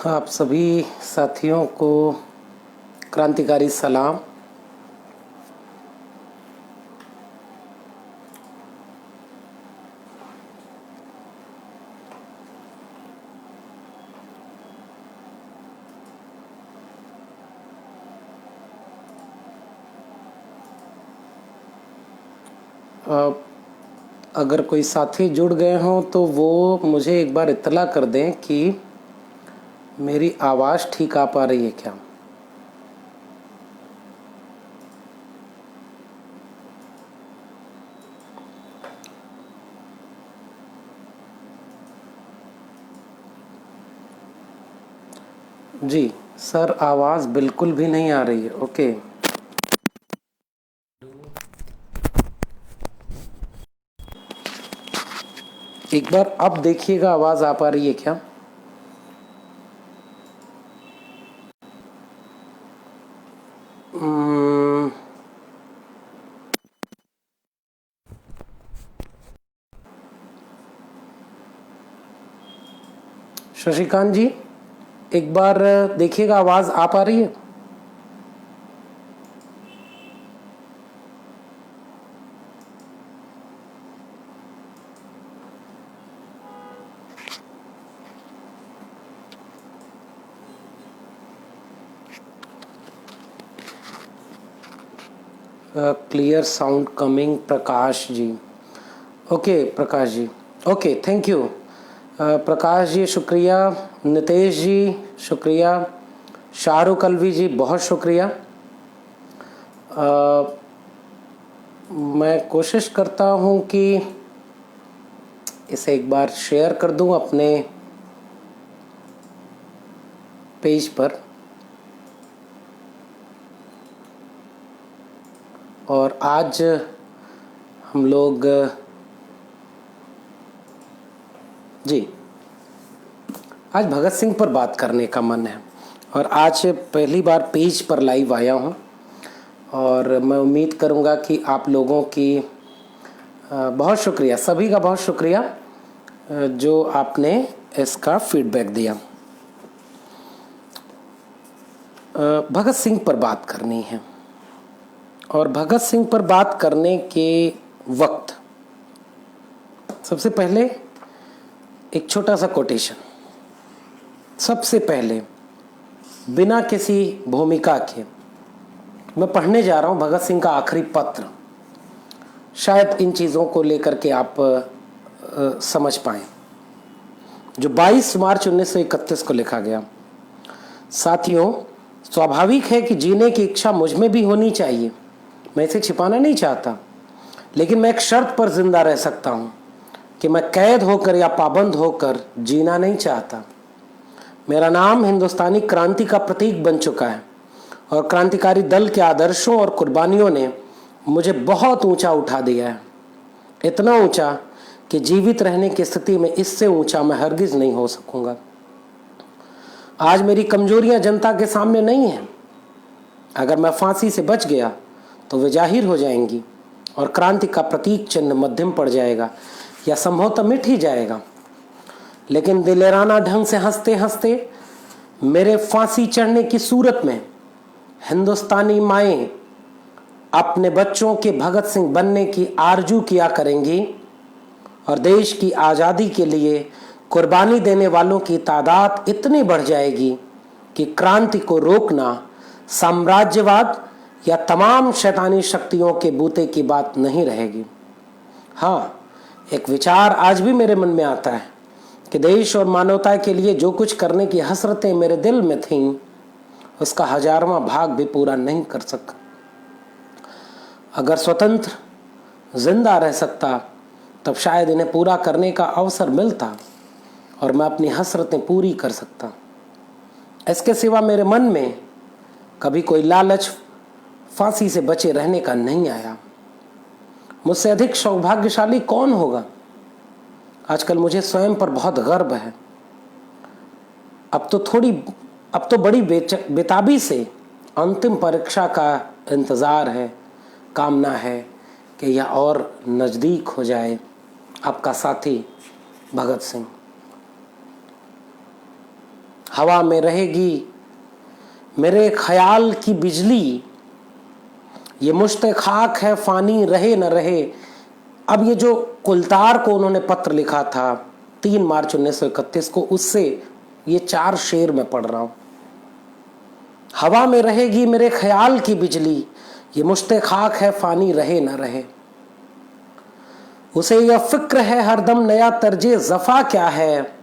आप सभी साथियों को क्रांतिकारी सलाम। अगर कोई साथी जुड़ गए हों तो वो मुझे एक बार इत्तला कर दें कि मेरी आवाज़ ठीक आ पा रही है क्या। जी सर, आवाज़ बिल्कुल भी नहीं आ रही है। ओके, एक बार अब देखिएगा आवाज़ आ पा रही है क्या। शशिकांत जी, एक बार देखिएगा आवाज़ आ पा रही है। Clear sound coming, Prakash ji. Okay Prakash ji, okay, thank you. Prakash ji शुक्रिया, नितेश जी शुक्रिया, शाहरुख अलवी जी बहुत शुक्रिया। मैं कोशिश करता हूँ कि इसे एक बार शेयर कर दूँ अपने पेज पर, और आज हम लोग जी आज भगत सिंह पर बात करने का मन है, और आज पहली बार पेज पर लाइव आया हूँ, और मैं उम्मीद करूँगा कि आप लोगों की बहुत शुक्रिया, सभी का बहुत शुक्रिया जो आपने इसका फीडबैक दिया। भगत सिंह पर बात करनी है, और भगत सिंह पर बात करने के वक्त सबसे पहले एक छोटा सा कोटेशन। सबसे पहले बिना किसी भूमिका के मैं पढ़ने जा रहा हूँ भगत सिंह का आखिरी पत्र। शायद इन चीज़ों को लेकर के आप समझ पाएं, जो 22 मार्च 1931 को लिखा गया। साथियों, स्वाभाविक है कि जीने की इच्छा मुझ में भी होनी चाहिए, मैं इसे छिपाना नहीं चाहता, लेकिन मैं एक शर्त पर जिंदा रह सकता हूँ कि मैं कैद होकर या पाबंद होकर जीना नहीं चाहता। मेरा नाम हिंदुस्तानी क्रांति का प्रतीक बन चुका है, और क्रांतिकारी दल के आदर्शों और कुर्बानियों ने मुझे बहुत ऊंचा उठा दिया है, इतना ऊंचा कि जीवित रहने की स्थिति में इससे ऊंचा मैं हरगिज नहीं हो सकूंगा। आज मेरी कमजोरियां जनता के सामने नहीं हैं। अगर मैं फांसी से बच गया तो वे जाहिर हो जाएंगी, और क्रांति का प्रतीक चिन्ह मध्यम पड़ जाएगा या संभवतः मिट ही जाएगा। लेकिन दिलेराना ढंग से हंसते हंसते मेरे फांसी चढ़ने की सूरत में हिंदुस्तानी माएं अपने बच्चों के भगत सिंह बनने की आरजू किया करेंगी, और देश की आज़ादी के लिए कुर्बानी देने वालों की तादाद इतनी बढ़ जाएगी कि क्रांति को रोकना साम्राज्यवाद या तमाम शैतानी शक्तियों के बूते की बात नहीं रहेगी। हाँ, एक विचार आज भी मेरे मन में आता है कि देश और मानवता के लिए जो कुछ करने की हसरतें मेरे दिल में थीं, उसका 1000वां भाग भी पूरा नहीं कर सका। अगर स्वतंत्र जिंदा रह सकता तब शायद इन्हें पूरा करने का अवसर मिलता, और मैं अपनी हसरतें पूरी कर सकता। इसके सिवा मेरे मन में कभी कोई लालच फांसी से बचे रहने का नहीं आया। मुझसे अधिक सौभाग्यशाली कौन होगा। आजकल मुझे स्वयं पर बहुत गर्व है। अब तो बड़ी बेताबी से अंतिम परीक्षा का इंतज़ार है, कामना है कि यह और नज़दीक हो जाए। आपका साथी भगत सिंह। हवा में रहेगी मेरे ख्याल की बिजली, ये मुश्त खाक है फानी रहे न रहे। अब ये जो कुलतार को उन्होंने पत्र लिखा था 3 मार्च 1931 को, उससे ये 4 शेर मैं पढ़ रहा हूं। हवा में रहेगी मेरे ख्याल की बिजली, ये मुश्त खाक है फानी रहे न रहे। उसे यह फिक्र है हरदम नया तर्जे जफा क्या है,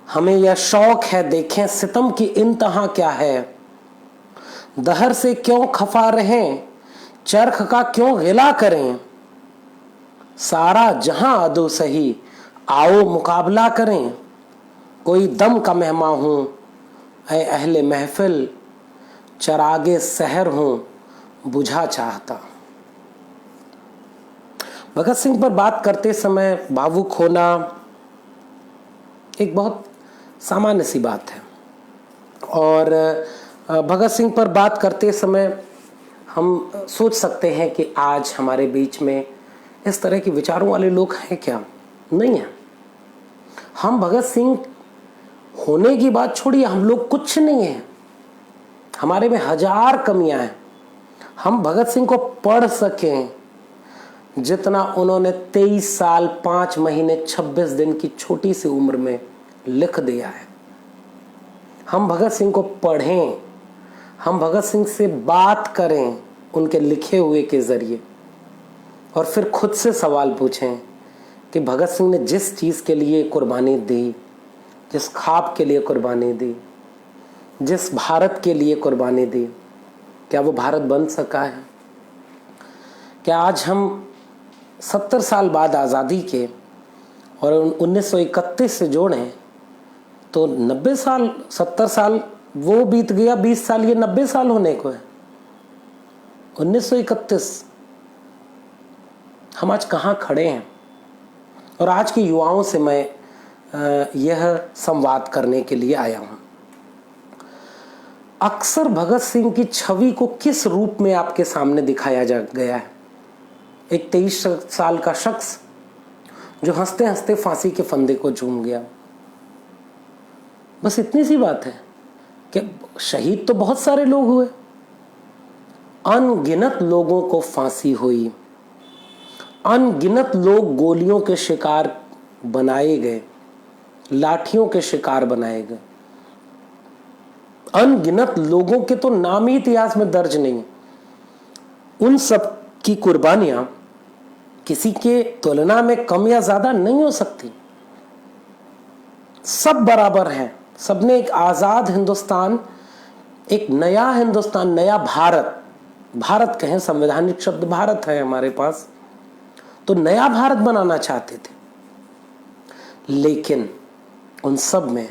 हमें यह शौक है देखें सितम की इंतहा क्या है। दहर से क्यों खफा रहें, चरख का क्यों गिला करें, सारा जहां अदो सही आओ मुकाबला करें। कोई दम का मेहमा हूं ऐ अहले महफिल, चरागे सहर हूं बुझा चाहता। भगत सिंह पर बात करते समय भावुक होना एक बहुत सामान्य सी बात है, और भगत सिंह पर बात करते समय हम सोच सकते हैं कि आज हमारे बीच में इस तरह के विचारों वाले लोग हैं क्या? नहीं है। हम भगत सिंह होने की बात छोड़िए, हम लोग कुछ नहीं हैं, हमारे में हजार कमियां हैं। हम भगत सिंह को पढ़ सकें जितना उन्होंने 23 साल 5 महीने 26 दिन की छोटी सी उम्र में लिख दिया है। हम भगत सिंह को पढ़ें, हम भगत सिंह से बात करें उनके लिखे हुए के जरिए, और फिर खुद से सवाल पूछें कि भगत सिंह ने जिस चीज़ के लिए कुर्बानी दी, जिस ख्वाब के लिए कुर्बानी दी, जिस भारत के लिए कुर्बानी दी, क्या वो भारत बन सका है? क्या आज हम 70 साल बाद आज़ादी के और 1931 से जोड़ें तो 90 साल, 70 साल वो बीत गया, 20 साल ये 90 साल होने को है। 1931 हम आज कहाँ खड़े हैं? और आज के युवाओं से मैं यह संवाद करने के लिए आया हूं। अक्सर भगत सिंह की छवि को किस रूप में आपके सामने दिखाया जा गया है? एक 23 साल का शख्स जो हंसते हंसते फांसी के फंदे को चूम गया। बस इतनी सी बात है कि शहीद तो बहुत सारे लोग हुए, अनगिनत लोगों को फांसी हुई, अनगिनत लोग गोलियों के शिकार बनाए गए, लाठियों के शिकार बनाए गए। अनगिनत लोगों के तो नाम ही इतिहास में दर्ज नहीं। उन सब की कुर्बानियां किसी के तुलना में कम या ज्यादा नहीं हो सकती। सब बराबर हैं। सबने एक आजाद हिंदुस्तान, एक नया हिंदुस्तान, नया भारत, भारत कहें, संवैधानिक शब्द भारत है हमारे पास, तो नया भारत बनाना चाहते थे। लेकिन उन सब में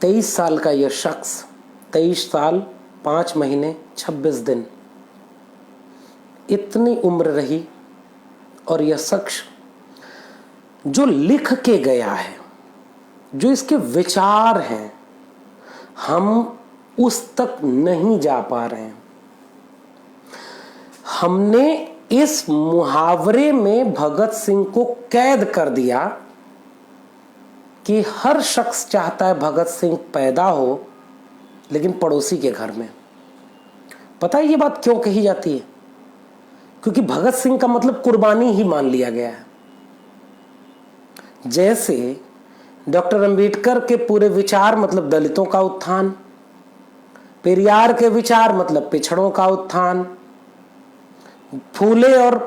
23 साल का यह शख्स, 23 साल 5 महीने 26 दिन, इतनी उम्र रही, और यह शख्स जो लिख के गया है, जो इसके विचार हैं, हम उस तक नहीं जा पा रहे हैं। हमने इस मुहावरे में भगत सिंह को कैद कर दिया कि हर शख्स चाहता है भगत सिंह पैदा हो, लेकिन पड़ोसी के घर में। पता है ये बात क्यों कही जाती है? क्योंकि भगत सिंह का मतलब कुर्बानी ही मान लिया गया है। जैसे डॉक्टर अंबेडकर के पूरे विचार मतलब दलितों का उत्थान, पेरियार के विचार मतलब पिछड़ों का उत्थान, फूले और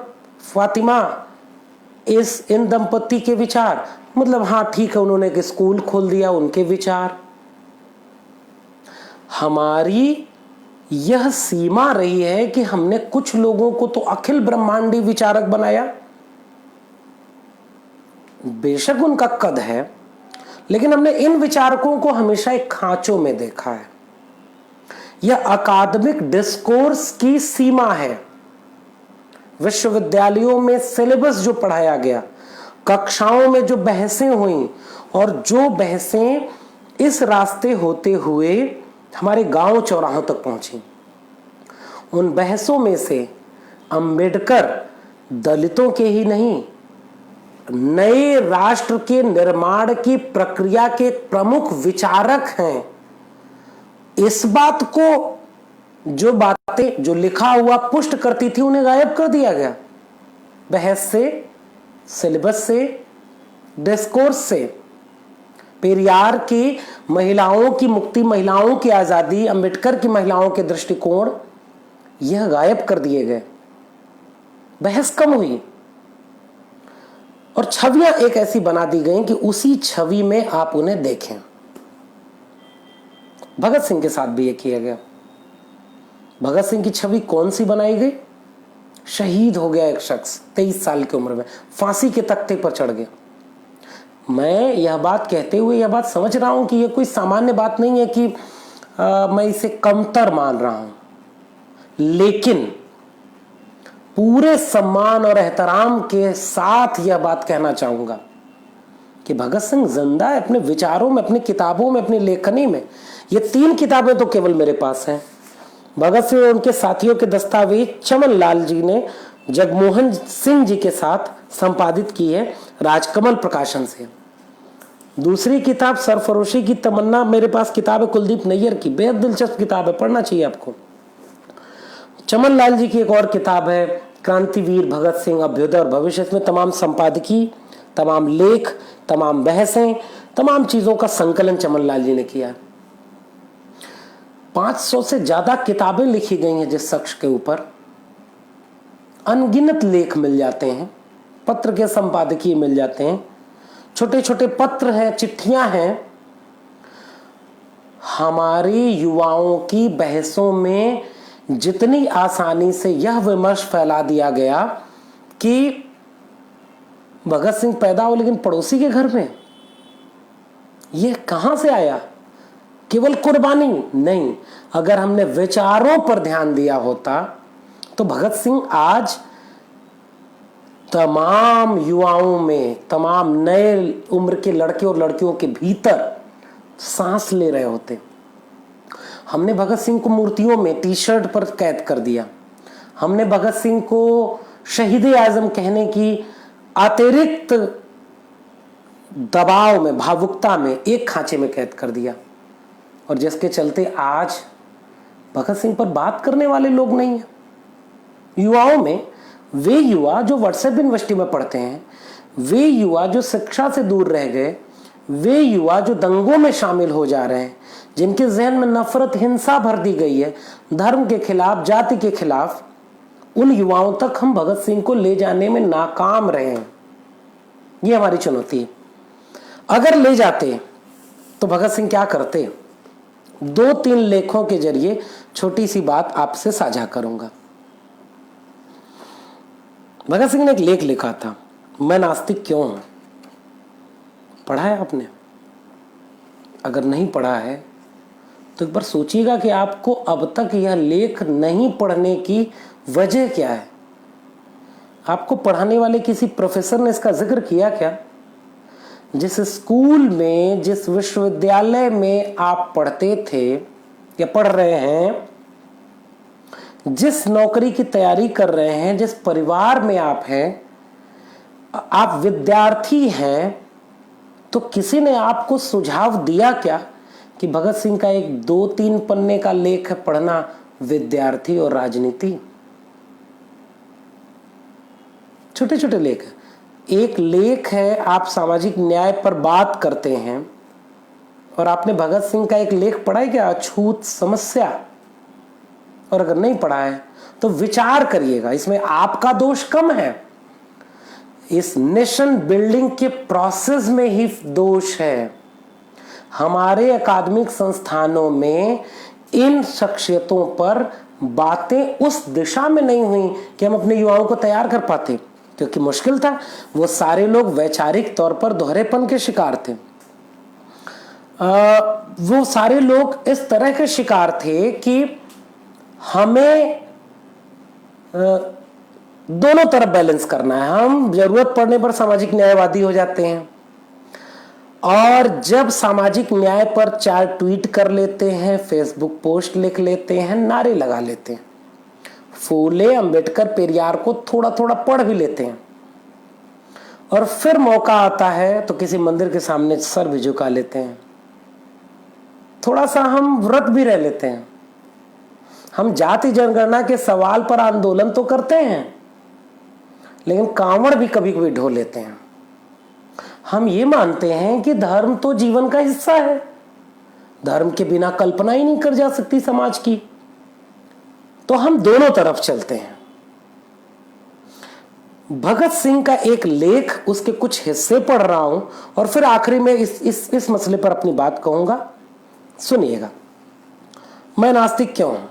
फातिमा इन दंपति के विचार मतलब हाँ ठीक है उन्होंने एक स्कूल खोल दिया, उनके विचार। हमारी यह सीमा रही है कि हमने कुछ लोगों को तो अखिल ब्रह्मांडी विचारक बनाया। बेशक उनका कद है, लेकिन हमने इन विचारकों को हमेशा एक खांचों में देखा है। यह अकादमिक डिस्कोर्स की सीमा है। विश्वविद्यालयों में सिलेबस जो पढ़ाया गया, कक्षाओं में जो बहसें हुई, और जो बहसें इस रास्ते होते हुए हमारे गांव चौराहों तक पहुंची, उन बहसों में से अंबेडकर दलितों के ही नहीं, नए राष्ट्र के निर्माण की प्रक्रिया के प्रमुख विचारक हैं। इस बात को, जो बातें जो लिखा हुआ पुष्ट करती थी, उन्हें गायब कर दिया गया। बहस से, सिलेबस से, डिस्कोर्स से। पेरियार की महिलाओं की मुक्ति, महिलाओं की आजादी, अंबेडकर की महिलाओं के दृष्टिकोण, यह गायब कर दिए गए। बहस कम हुई और छवियां एक ऐसी बना दी गई कि उसी छवि में आप उन्हें देखें। भगत सिंह के साथ भी यह किया गया। भगत सिंह की छवि कौन सी बनाई गई? शहीद हो गया एक शख्स 23 साल की उम्र में, फांसी के तख्ते पर चढ़ गया। मैं यह बात कहते हुए यह बात समझ रहा हूं कि यह कोई सामान्य बात नहीं है कि मैं इसे कमतर मान रहा हूं, लेकिन पूरे सम्मान और एहतराम के साथ यह बात कहना चाहूंगा कि भगत सिंह जिंदा है, अपने विचारों में, अपनी किताबों में, अपनी लेखनी में। ये 3 किताबें तो केवल मेरे पास हैं। भगत सिंह और उनके साथियों के दस्तावेज चमन लाल जी ने जगमोहन सिंह जी के साथ संपादित की है, राजकमल प्रकाशन से। दूसरी किताब सरफरोशी की तमन्ना, मेरे पास किताब है कुलदीप नैयर की, बेहद दिलचस्प किताब है, पढ़ना चाहिए आपको। चमन लाल जी की एक और किताब है क्रांतिवीर भगत सिंह अभ्युदय और भविष्य। इसमें तमाम संपादकीय, तमाम लेख, तमाम बहसें, तमाम चीजों का संकलन चमन लाल जी ने किया। 500 से ज्यादा किताबें लिखी गई हैं जिस शख्स के ऊपर। अनगिनत लेख मिल जाते हैं, पत्र के संपादकीय मिल जाते हैं, छोटे छोटे पत्र हैं, चिट्ठियां हैं। हमारी युवाओं की बहसों में जितनी आसानी से यह विमर्श फैला दिया गया कि भगत सिंह पैदा हो लेकिन पड़ोसी के घर में, यह कहां से आया? केवल कुर्बानी नहीं, अगर हमने विचारों पर ध्यान दिया होता तो भगत सिंह आज तमाम युवाओं में, तमाम नए उम्र के लड़के और लड़कियों के भीतर सांस ले रहे होते। हमने भगत सिंह को मूर्तियों में, टी शर्ट पर कैद कर दिया। हमने भगत सिंह को शहीद आजम कहने की अतिरिक्त दबाव में, भावुकता में, एक खांचे में कैद कर दिया, और जिसके चलते आज भगत सिंह पर बात करने वाले लोग नहीं हैं। युवाओं में, वे युवा जो व्हाट्सएप यूनिवर्सिटी में पढ़ते हैं, वे युवा जो शिक्षा से दूर रह गए, वे युवा जो दंगों में शामिल हो जा रहे हैं, जिनके जहन में नफरत, हिंसा भर दी गई है धर्म के खिलाफ, जाति के खिलाफ, उन युवाओं तक हम भगत सिंह को ले जाने में नाकाम रहे हैं। ये हमारी चुनौती है। अगर ले जाते तो भगत सिंह क्या करते? 2-3 लेखों के जरिए छोटी सी बात आपसे साझा करूंगा। भगत सिंह ने एक लेख लिखा था, मैं नास्तिक क्यों हूं। पढ़ा है आपने? अगर नहीं पढ़ा है तो एक बार सोचिएगा कि आपको अब तक यह लेख नहीं पढ़ने की वजह क्या है। आपको पढ़ाने वाले किसी प्रोफेसर ने इसका जिक्र किया क्या? जिस स्कूल में, जिस विश्वविद्यालय में आप पढ़ते थे या पढ़ रहे हैं, जिस नौकरी की तैयारी कर रहे हैं, जिस परिवार में आप हैं, आप विद्यार्थी हैं, तो किसी ने आपको सुझाव दिया क्या कि भगत सिंह का एक 2-3 पन्ने का लेख है पढ़ना, विद्यार्थी और राजनीति? छोटे छोटे लेख है। एक लेख है, आप सामाजिक न्याय पर बात करते हैं, और आपने भगत सिंह का एक लेख पढ़ा है क्या, अछूत समस्या? और अगर नहीं पढ़ा है तो विचार करिएगा, इसमें आपका दोष कम है, इस नेशन बिल्डिंग के प्रोसेस में ही दोष है। हमारे अकादमिक संस्थानों में इन शख्सियतों पर बातें उस दिशा में नहीं हुई कि हम अपने युवाओं को तैयार कर पाते, क्योंकि मुश्किल था। वो सारे लोग वैचारिक तौर पर दोहरेपन के शिकार थे। वो सारे लोग इस तरह के शिकार थे कि हमें दोनों तरफ बैलेंस करना है। हम जरूरत पड़ने पर सामाजिक न्यायवादी हो जाते हैं, और जब सामाजिक न्याय पर 4 ट्वीट कर लेते हैं, फेसबुक पोस्ट लिख लेते हैं, नारे लगा लेते हैं, फूले, अंबेडकर, पेरियार को थोड़ा थोड़ा पढ़ भी लेते हैं, और फिर मौका आता है तो किसी मंदिर के सामने सर भी झुका लेते हैं, थोड़ा सा हम व्रत भी रह लेते हैं, हम जाति जनगणना के सवाल पर आंदोलन तो करते हैं, लेकिन कांवड़ भी कभी कभी ढो लेते हैं। हम ये मानते हैं कि धर्म तो जीवन का हिस्सा है, धर्म के बिना कल्पना ही नहीं कर जा सकती समाज की, तो हम दोनों तरफ चलते हैं। भगत सिंह का एक लेख, उसके कुछ हिस्से पढ़ रहा हूं और फिर आखिरी में इस मसले पर अपनी बात कहूंगा। सुनिएगा, मैं नास्तिक क्यों हूं,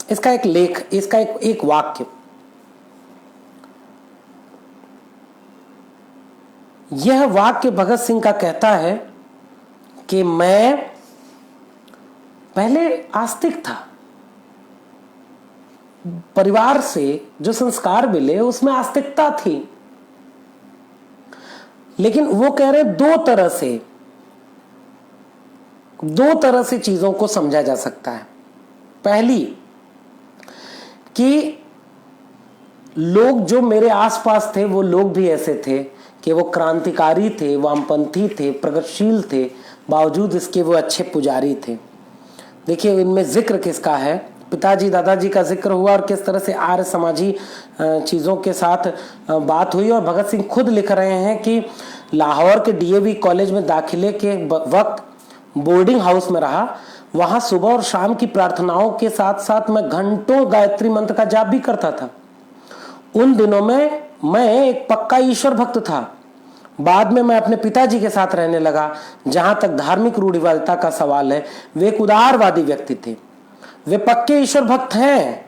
इसका एक लेख, इसका एक वाक्य। यह वाक्य भगत सिंह का कहता है कि मैं पहले आस्तिक था, परिवार से जो संस्कार मिले उसमें आस्तिकता थी, लेकिन वो कह रहे दो तरह से चीजों को समझा जा सकता है। पहली कि लोग जो मेरे आसपास थे वो लोग भी ऐसे थे कि वो क्रांतिकारी थे, वामपंथी थे, प्रगतिशील थे, बावजूद इसके वो अच्छे पुजारी थे। देखिए इनमें जिक्र किसका है, पिताजी दादाजी का जिक्र हुआ और किस तरह से आर्य समाजी चीज़ों के साथ बात हुई। और भगत सिंह खुद लिख रहे हैं कि लाहौर के डीएवी कॉलेज में दाखिले के वक्त बोर्डिंग हाउस में रहा, वहाँ सुबह और शाम की प्रार्थनाओं के साथ साथ मैं घंटों गायत्री मंत्र का जाप भी करता था। उन दिनों में मैं एक पक्का ईश्वर भक्त था। बाद में मैं अपने पिताजी के साथ रहने लगा। जहां तक धार्मिक रूढ़िवादिता का सवाल है, वे एक उदारवादी व्यक्ति थे, वे पक्के ईश्वर भक्त हैं,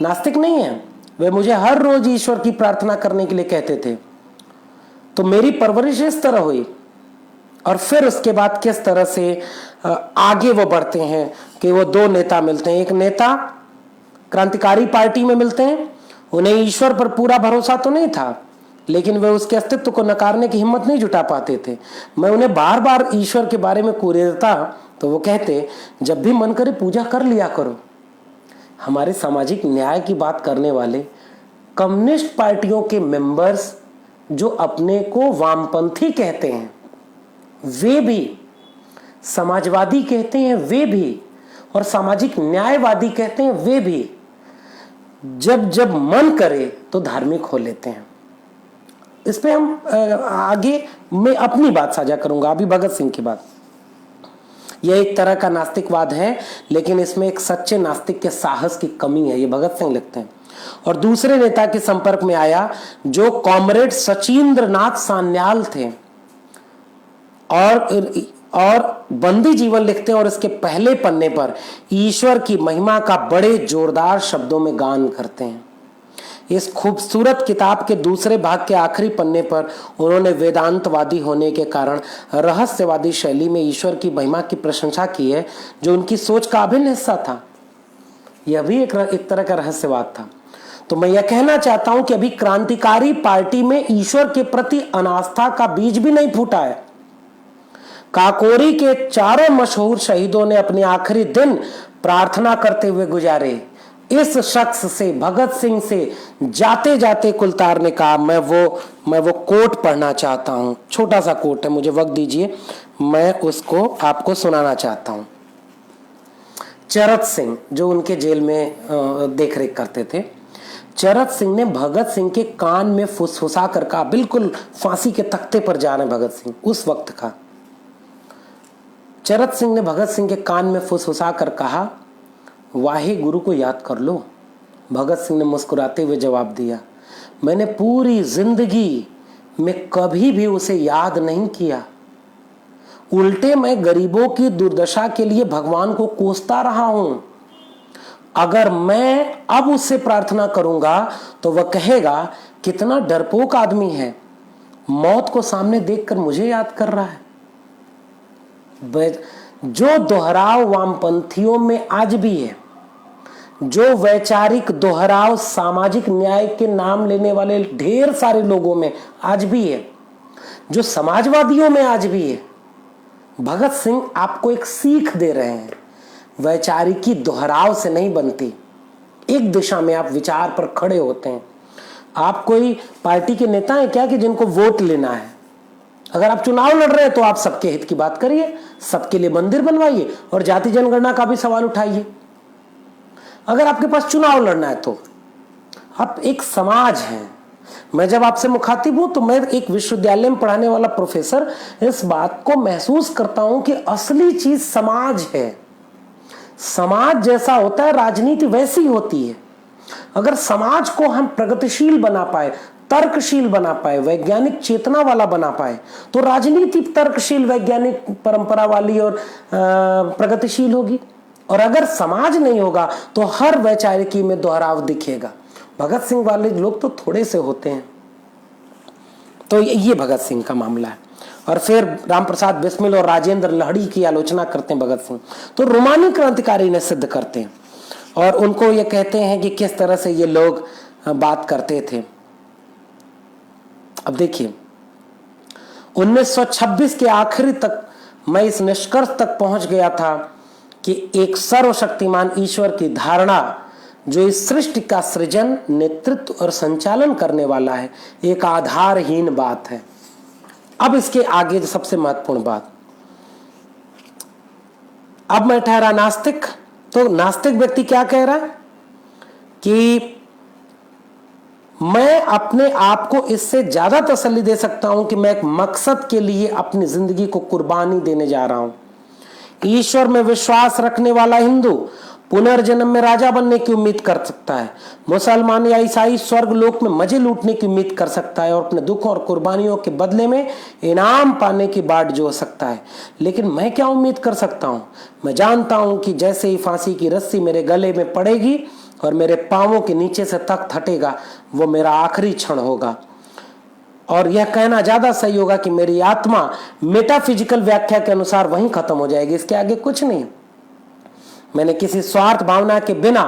नास्तिक नहीं हैं। वे मुझे हर रोज ईश्वर की प्रार्थना करने के लिए कहते थे। तो मेरी परवरिश इस तरह हुई। और फिर उसके बाद किस तरह से आगे वो बढ़ते हैं कि वो दो नेता मिलते हैं। एक नेता क्रांतिकारी पार्टी में मिलते हैं, उन्हें ईश्वर पर पूरा भरोसा तो नहीं था, लेकिन वे उसके अस्तित्व को नकारने की हिम्मत नहीं जुटा पाते थे। मैं उन्हें बार बार ईश्वर के बारे में कुरेदता तो वो कहते, जब भी मन करे पूजा कर लिया करो। हमारे सामाजिक न्याय की बात करने वाले कम्युनिस्ट पार्टियों के मेंबर्स जो अपने को वामपंथी कहते हैं, वे भी समाजवादी कहते हैं, वे भी, और सामाजिक न्यायवादी कहते हैं, वे भी, जब जब मन करे तो धार्मिक हो लेते हैं। इस पे हम आगे मैं अपनी बात साझा करूंगा। अभी भगत सिंह की बात, यह एक तरह का नास्तिकवाद है, लेकिन इसमें एक सच्चे नास्तिक के साहस की कमी है, ये भगत सिंह लिखते हैं। और दूसरे नेता के संपर्क में आया जो कॉमरेड सचिंद्र नाथ सान्याल थे और बंदी जीवन लिखते हैं, और इसके पहले पन्ने पर ईश्वर की महिमा का बड़े जोरदार शब्दों में गान करते हैं। इस खूबसूरत किताब के दूसरे भाग के आखिरी पन्ने पर उन्होंने वेदांतवादी होने के कारण रहस्यवादी शैली में ईश्वर की महिमा की प्रशंसा की है, जो उनकी सोच का अभिन्न हिस्सा था। यह भी एक तरह का रहस्यवाद था। तो मैं यह कहना चाहता हूं कि अभी क्रांतिकारी पार्टी में ईश्वर के प्रति अनास्था का बीज भी नहीं फूटा है। काकोरी के चारों मशहूर शहीदों ने अपने आखिरी दिन प्रार्थना करते हुए गुजारे। इस शख्स से, भगत सिंह से जाते जाते कुलतार ने कहा, मैं वो कोट पढ़ना चाहता हूं। छोटा सा कोट है, मुझे वक्त दीजिए, मैं उसको आपको सुनाना चाहता हूं। चरत सिंह जो उनके जेल में देखरेख करते थे, चरत सिंह ने भगत सिंह के कान में फुसफुसा कर कहा, बिल्कुल फांसी के तख्ते पर जा रहे भगत सिंह उस वक्त का। चरत सिंह ने भगत सिंह के कान में फुसफुसा कर कहा, वाहे गुरु को याद कर लो। भगत सिंह ने मुस्कुराते हुए जवाब दिया, मैंने पूरी जिंदगी में कभी भी उसे याद नहीं किया, उल्टे मैं गरीबों की दुर्दशा के लिए भगवान को कोसता रहा हूं। अगर मैं अब उससे प्रार्थना करूंगा तो वह कहेगा, कितना डरपोक आदमी है, मौत को सामने देखकर मुझे याद कर रहा है। जो दोहराव वामपंथियों में आज भी है, जो वैचारिक दोहराव सामाजिक न्याय के नाम लेने वाले ढेर सारे लोगों में आज भी है, जो समाजवादियों में आज भी है, भगत सिंह आपको एक सीख दे रहे हैं। वैचारिकी दोहराव से नहीं बनती, एक दिशा में आप विचार पर खड़े होते हैं। आप कोई पार्टी के नेता हैं क्या कि जिनको वोट लेना है? अगर आप चुनाव लड़ रहे हैं तो आप सबके हित की बात करिए, सबके लिए मंदिर बनवाइए और जाति जनगणना का भी सवाल उठाइए। अगर आपके पास चुनाव लड़ना है तो आप एक समाज हैं। मैं जब आपसे मुखातिब हूं तो मैं एक विश्वविद्यालय में पढ़ाने वाला प्रोफेसर इस बात को महसूस करता हूं कि असली चीज समाज है। समाज जैसा होता है राजनीति वैसी होती है। अगर समाज को हम प्रगतिशील बना पाए, तर्कशील बना पाए, वैज्ञानिक चेतना वाला बना पाए तो राजनीति तर्कशील, वैज्ञानिक परंपरा वाली और प्रगतिशील होगी। और अगर समाज नहीं होगा तो हर वैचारिकी में दोहराव दिखेगा। भगत सिंह वाले लोग तो थोड़े से होते हैं। तो ये भगत सिंह का मामला है। और फिर रामप्रसाद बिस्मिल और राजेंद्र लहड़ी की आलोचना करते हैं भगत सिंह, तो रोमानी क्रांतिकारी ने सिद्ध करते हैं और उनको ये कहते हैं कि किस तरह से ये लोग बात करते थे। अब देखिए 1926 के आखिरी तक मैं इस निष्कर्ष तक पहुंच गया था कि एक सर्वशक्तिमान ईश्वर की धारणा जो इस सृष्टि का सृजन, नेतृत्व और संचालन करने वाला है, एक आधारहीन बात है। अब इसके आगे सबसे महत्वपूर्ण बात, अब मैं ठहरा नास्तिक, तो नास्तिक व्यक्ति क्या कह रहा है कि मैं अपने आप को इससे ज्यादा तसल्ली दे सकता हूं कि मैं एक मकसद के लिए अपनी जिंदगी को कुर्बानी देने जा रहा हूं। ईश्वर में विश्वास रखने वाला हिंदू पुनर्जन्म में राजा बनने की उम्मीद कर सकता है। मुसलमान या ईसाई स्वर्ग लोक में मजे लूटने की उम्मीद कर सकता है और अपने दुख और कुर्बानियों के बदले में इनाम पाने की बाट जो सकता है। लेकिन मैं क्या उम्मीद कर सकता हूं? मैं जानता हूं कि जैसे ही फांसी की रस्सी मेरे गले में पड़ेगी और मेरे पांवों के नीचे से तख्त हटेगा, वो मेरा आखिरी क्षण होगा। और यह कहना ज्यादा सही होगा कि मेरी आत्मा मेटाफिजिकल व्याख्या के अनुसार वहीं खत्म हो जाएगी, इसके आगे कुछ नहीं। मैंने किसी स्वार्थ भावना के बिना,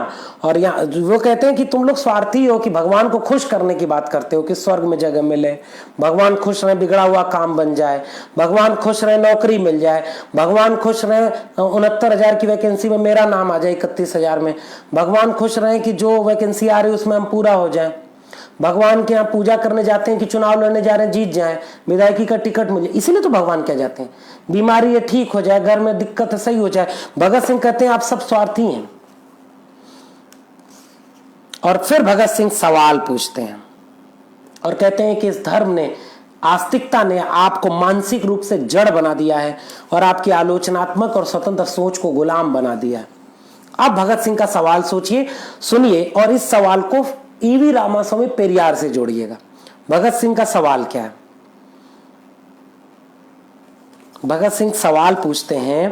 और यहाँ वो कहते हैं कि तुम लोग स्वार्थी हो कि भगवान को खुश करने की बात करते हो कि स्वर्ग में जगह मिले, भगवान खुश रहे बिगड़ा हुआ काम बन जाए, भगवान खुश रहे नौकरी मिल जाए, भगवान खुश रहे 69,000 की वैकेंसी में मेरा नाम आ जाए 31,000 में, भगवान खुश रहे कि जो वैकेंसी आ रही है उसमें हम पूरा हो जाए, भगवान के यहाँ पूजा करने जाते हैं कि चुनाव लड़ने जा रहे हैं जीत जाए, विधायकी का टिकट मिले, इसीलिए तो भगवान क्या जाते हैं, बीमारी है ठीक हो जाए, घर में दिक्कत है सही हो जाए। भगत सिंह कहते हैं आप सब स्वार्थी हैं। और फिर भगत सिंह सवाल पूछते हैं और कहते हैं कि इस धर्म ने, आस्तिकता ने आपको मानसिक रूप से जड़ बना दिया है और आपकी आलोचनात्मक और स्वतंत्र सोच को गुलाम बना दिया है। अब भगत सिंह का सवाल सोचिए, सुनिए और इस सवाल को ईवी रामास्वामी पेरियार से जोड़िएगा। भगत सिंह का सवाल क्या है? भगत सिंह सवाल पूछते हैं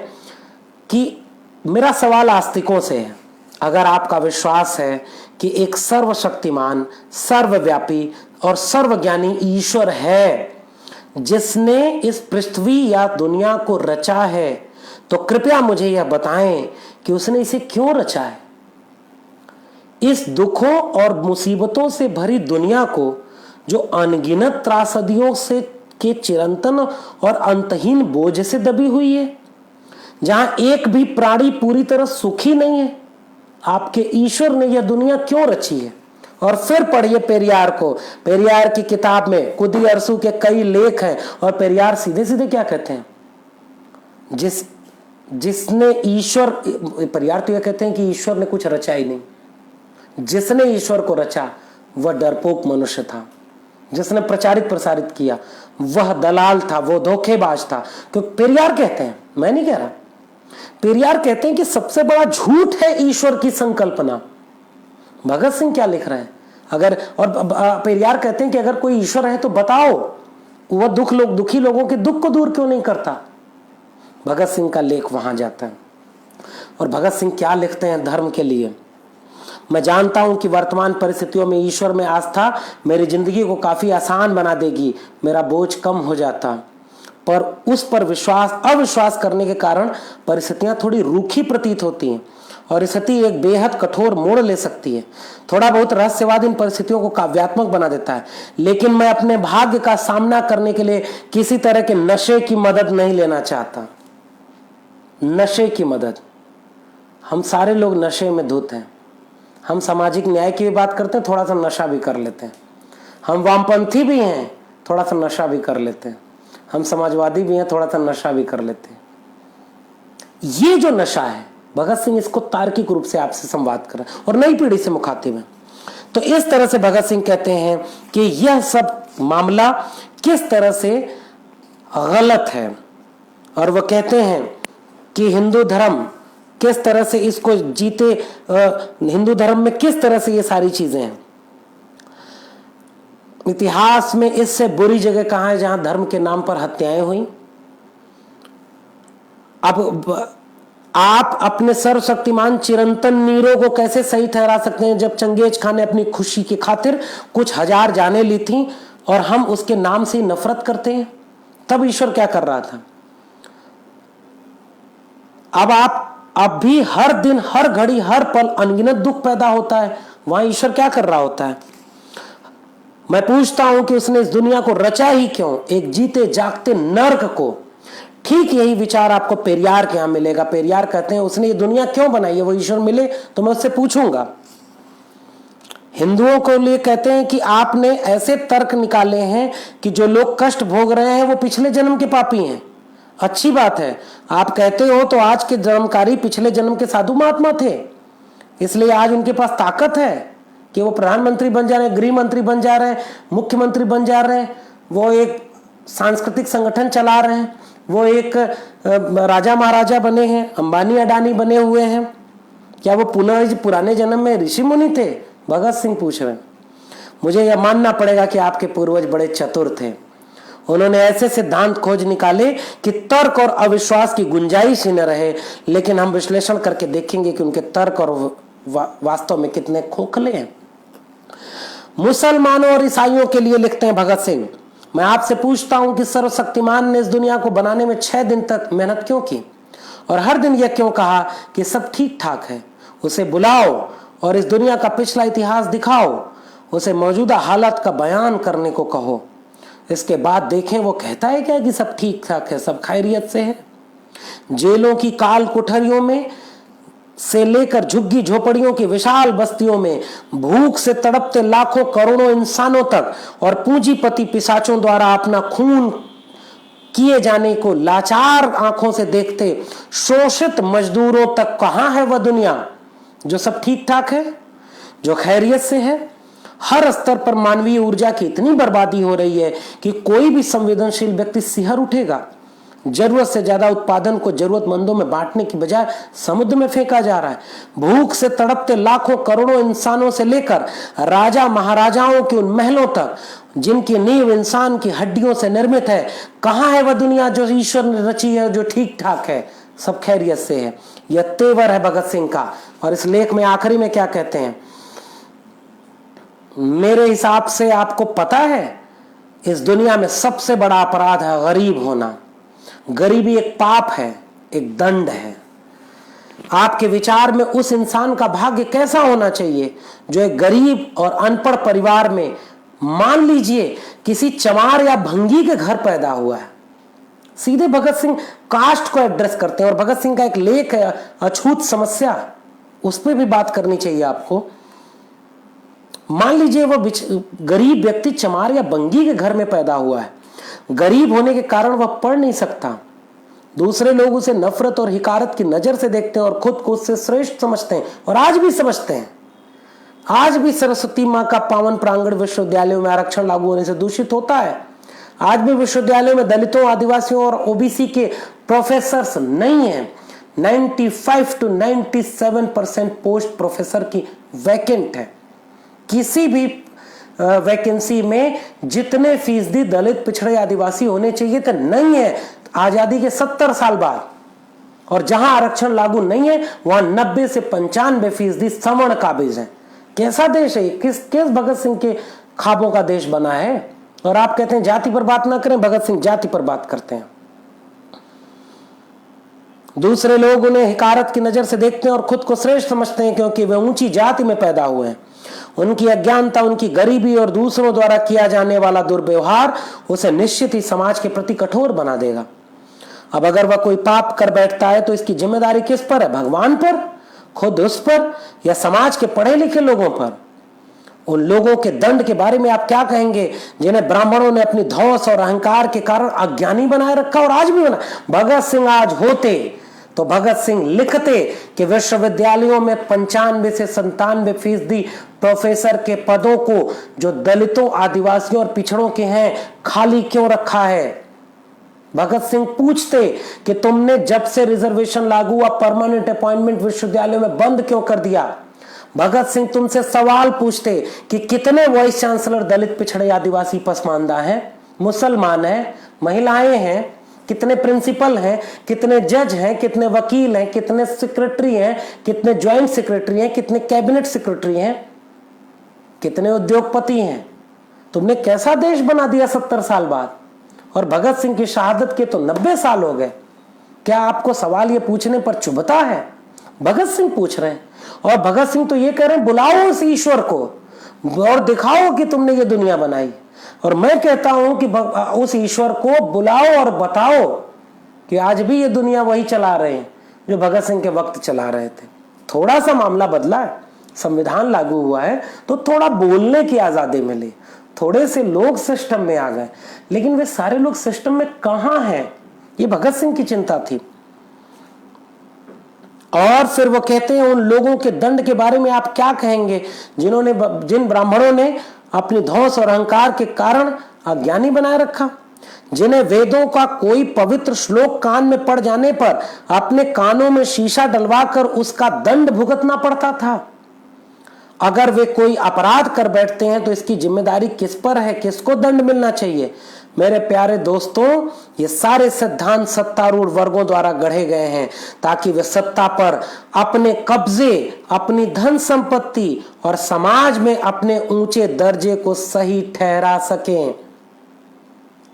कि मेरा सवाल आस्तिकों से है, अगर आपका विश्वास है कि एक सर्वशक्तिमान, सर्वव्यापी और सर्वज्ञानी ईश्वर है जिसने इस पृथ्वी या दुनिया को रचा है, तो कृपया मुझे यह बताएं कि उसने इसे क्यों रचा है। इस दुखों और मुसीबतों से भरी दुनिया को, जो अनगिनत त्रासदियों से के चिरंतन और अंतहीन बोझ से दबी हुई है, जहां एक भी प्राणी पूरी तरह सुखी नहीं है, आपके ईश्वर ने यह दुनिया क्यों रची है। और फिर पढ़िए पेरियार को, पेरियार की किताब में कुदी अरसू के कई लेख हैं और पेरियार सीधे सीधे क्या कहते हैं, जिसने ईश्वर, पेरियार तो यह कहते हैं कि ईश्वर ने कुछ रचा ही नहीं, जिसने ईश्वर को रचा वह डरपोक मनुष्य था, जिसने प्रचारित प्रसारित किया वह दलाल था, वो धोखेबाज था। तो पेरियार कहते हैं, मैं नहीं कह रहा, पेरियार कहते हैं कि सबसे बड़ा झूठ है ईश्वर की संकल्पना। भगत सिंह क्या लिख रहे हैं, अगर, और पेरियार कहते हैं कि अगर कोई ईश्वर है तो बताओ वह दुखी लोगों के दुख को दूर क्यों नहीं करता। भगत सिंह का लेख वहां जाता है और भगत सिंह क्या लिखते हैं धर्म के लिए। मैं जानता हूं कि वर्तमान परिस्थितियों में ईश्वर में आस्था मेरी जिंदगी को काफी आसान बना देगी, मेरा बोझ कम हो जाता, पर उस पर अविश्वास करने के कारण परिस्थितियां थोड़ी रूखी प्रतीत होती हैं और स्थिति एक बेहद कठोर मोड़ ले सकती है। थोड़ा बहुत रहस्यवाद इन परिस्थितियों को काव्यात्मक बना देता है, लेकिन मैं अपने भाग्य का सामना करने के लिए किसी तरह के नशे की मदद नहीं लेना चाहता। नशे की मदद, हम सारे लोग नशे में धुत हैं। हम सामाजिक न्याय की भी बात करते हैं, थोड़ा सा नशा भी कर लेते हैं। हम वामपंथी भी हैं, थोड़ा सा नशा भी कर लेते हैं। हम समाजवादी भी हैं, थोड़ा सा नशा भी कर लेते हैं। ये जो नशा है, भगत सिंह इसको तार्किक रूप से आपसे संवाद कर रहे हैं और नई पीढ़ी से मुखातिब है। तो इस तरह से भगत सिंह कहते हैं कि यह सब मामला किस तरह से गलत है, और वह कहते हैं कि हिंदू धर्म किस तरह से इसको जीते, हिंदू धर्म में किस तरह से ये सारी चीजें हैं। इतिहास में इससे बुरी जगह कहां है जहां धर्म के नाम पर हत्याएं हुई। अब आप अपने सर्वशक्तिमान चिरंतन नीरो को कैसे सही ठहरा सकते हैं जब चंगेज खान ने अपनी खुशी की खातिर कुछ हजार जानें ली थी और हम उसके नाम से नफरत करते हैं। तब ईश्वर क्या कर रहा था। अब भी हर दिन, हर घड़ी, हर पल अनगिनत दुख पैदा होता है, वहां ईश्वर क्या कर रहा होता है। मैं पूछता हूं कि उसने इस दुनिया को रचा ही क्यों, एक जीते जागते नर्क को। ठीक यही विचार आपको पेरियार के यहां मिलेगा। पेरियार कहते हैं उसने ये दुनिया क्यों बनाई है, वो ईश्वर मिले तो मैं उससे पूछूंगा। हिंदुओं को लिए कहते हैं कि आपने ऐसे तर्क निकाले हैं कि जो लोग कष्ट भोग रहे हैं वो पिछले जन्म के पापी हैं। अच्छी बात है, आप कहते हो तो आज के जन्मकारी पिछले जन्म के साधु महात्मा थे, इसलिए आज उनके पास ताकत है कि वो प्रधानमंत्री बन जा रहे हैं, गृह मंत्री बन जा रहे हैं, मुख्यमंत्री बन जा रहे हैं, वो एक सांस्कृतिक संगठन चला रहे हैं, वो एक राजा महाराजा बने हैं, अंबानी अडानी बने हुए हैं। क्या वो पुराने जन्म में ऋषि मुनि थे? भगत सिंह पूछ रहे हैं। मुझे यह मानना पड़ेगा कि आपके पूर्वज बड़े चतुर थे। उन्होंने ऐसे सिद्धांत खोज निकाले कि तर्क और अविश्वास की गुंजाइश ही न रहे, लेकिन हम विश्लेषण करके देखेंगे कि उनके तर्क और वास्तव में कितने खोखले हैं। मुसलमानों और ईसाइयों के लिए लिखते हैं भगत सिंह, मैं आपसे पूछता हूं कि सर्वशक्तिमान ने इस दुनिया को बनाने में 6 दिन तक मेहनत क्यों की, और हर दिन यह क्यों कहा कि सब ठीक ठाक है। उसे बुलाओ और इस दुनिया का पिछला इतिहास दिखाओ, उसे मौजूदा हालत का बयान करने को कहो। इसके बाद देखें वो कहता है क्या कि सब ठीक ठाक है, सब खैरियत से है। जेलों की काल कोठरियों में से लेकर झुग्गी झोपड़ियों की विशाल बस्तियों में भूख से तड़पते लाखों करोड़ों इंसानों तक और पूंजीपति पिशाचों द्वारा अपना खून किए जाने को लाचार आंखों से देखते शोषित मजदूरों तक कहां है वह दुनिया जो सब ठीक ठाक है, जो खैरियत से है। हर स्तर पर मानवीय ऊर्जा की इतनी बर्बादी हो रही है कि कोई भी संवेदनशील व्यक्ति सिहर उठेगा। जरूरत से ज्यादा उत्पादन को जरूरतमंदों में बांटने की बजाय समुद्र में फेंका जा रहा है। भूख से तड़पते लाखों करोड़ों इंसानों से लेकर राजा महाराजाओं के उन महलों तक जिनकी नींव इंसान की हड्डियों से निर्मित है, कहां है वह दुनिया जो ईश्वर ने रची है, जो ठीक ठाक है, सब खैरियत से है। यह तेवर है भगत सिंह का। और इस लेख में आखिरी में क्या कहते हैं, मेरे हिसाब से आपको पता है इस दुनिया में सबसे बड़ा अपराध है गरीब होना। गरीबी एक पाप है, एक दंड है। आपके विचार में उस इंसान का भाग्य कैसा होना चाहिए जो एक गरीब और अनपढ़ परिवार में, मान लीजिए किसी चमार या भंगी के घर पैदा हुआ है। सीधे भगत सिंह कास्ट को एड्रेस करते हैं और भगत सिंह का एक लेख है अछूत समस्या, उस पर भी बात करनी चाहिए आपको। मान लीजिए वह गरीब व्यक्ति चमार या बंगी के घर में पैदा हुआ है। गरीब होने के कारण वह पढ़ नहीं सकता। दूसरे लोग उसे नफरत और हिकारत की नजर से देखते हैं और खुद को उससे श्रेष्ठ समझते हैं, और आज भी समझते हैं। आज भी सरस्वती माँ का पावन प्रांगण विश्वविद्यालयों में आरक्षण लागू होने से दूषित होता है। आज भी विश्वविद्यालयों में दलितों, आदिवासियों और ओबीसी के प्रोफेसर्स नहीं है। 95 to 97% पोस्ट प्रोफेसर की वैकेंट है। किसी भी वैकेंसी में जितने फीसदी दलित, पिछड़े, आदिवासी होने चाहिए थे, नहीं है आजादी के 70 साल बाद। और जहां आरक्षण लागू नहीं है वहां 90 से 95% सवर्ण काबिज है। कैसा देश है, किस भगत सिंह के ख्वाबों का देश बना है। और आप कहते हैं जाति पर बात ना करें, भगत सिंह जाति पर बात करते हैं। दूसरे लोग उन्हें हिकारत की नजर से देखते हैं और खुद को श्रेष्ठ समझते हैं क्योंकि वे ऊंची जाति में पैदा हुए हैं। उनकी अज्ञानता, उनकी गरीबी और दूसरों द्वारा किया जाने वाला दुर्व्यवहार उसे निश्चित ही समाज के प्रति कठोर बना देगा। अब अगर वह कोई पाप कर बैठता है तो इसकी जिम्मेदारी किस पर है, भगवान पर, खुद उस पर, या समाज के पढ़े लिखे लोगों पर। उन लोगों के दंड के बारे में आप क्या कहेंगे जिन्हें ब्राह्मणों ने अपनी धौंस और अहंकार के कारण अज्ञानी बनाए रखा और आज भी बना। भगत सिंह आज होते तो भगत सिंह लिखते कि विश्वविद्यालयों में 95 से 97% प्रोफेसर के पदों को जो दलितों, आदिवासियों और पिछड़ों के हैं खाली क्यों रखा है। भगत सिंह पूछते कि तुमने जब से रिजर्वेशन लागू हुआ परमानेंट अपॉइंटमेंट विश्वविद्यालयों में बंद क्यों कर दिया। भगत सिंह तुमसे सवाल पूछते कि कितने वाइस चांसलर दलित, पिछड़े, आदिवासी, पसमानदा हैं, मुसलमान हैं, महिलाएं हैं, कितने प्रिंसिपल हैं, कितने जज हैं, कितने वकील हैं, कितने सेक्रेटरी हैं, कितने ज्वाइंट सेक्रेटरी हैं, कितने कैबिनेट सेक्रेटरी हैं, कितने उद्योगपति हैं। तुमने कैसा देश बना दिया 70 साल बाद। और भगत सिंह की शहादत के तो 90 साल हो गए। क्या आपको सवाल ये पूछने पर चुभता है? भगत सिंह पूछ रहे हैं और भगत सिंह तो ये कह रहे हैं बुलाओ उस ईश्वर को और दिखाओ कि तुमने ये दुनिया बनाई। और मैं कहता हूं कि उस ईश्वर को बुलाओ और बताओ कि आज भी ये दुनिया वही चला रहे हैं जो भगत सिंह के वक्त चला रहे थे। थोड़ा सा मामला बदला है, संविधान लागू हुआ है तो थोड़ा बोलने की आजादी मिली, थोड़े से लोग सिस्टम में आ गए, लेकिन वे सारे लोग सिस्टम में कहां हैं, ये भगत सिंह की चिंता थी। और फिर वो कहते हैं उन लोगों के दंड के बारे में आप क्या कहेंगे जिन ब्राह्मणों ने अपनी धौंस और अहंकार के कारण अज्ञानी बनाए रखा, जिन्हें वेदों का कोई पवित्र श्लोक कान में पड़ जाने पर अपने कानों में शीशा डलवाकर उसका दंड भुगतना पड़ता था। अगर वे कोई अपराध कर बैठते हैं तो इसकी जिम्मेदारी किस पर है, किसको दंड मिलना चाहिए। मेरे प्यारे दोस्तों, ये सारे सिद्धांत सत्तारूढ़ वर्गों द्वारा गढ़े गए हैं ताकि वे सत्ता पर अपने कब्जे, अपनी धन संपत्ति और समाज में अपने ऊंचे दर्जे को सही ठहरा सकें।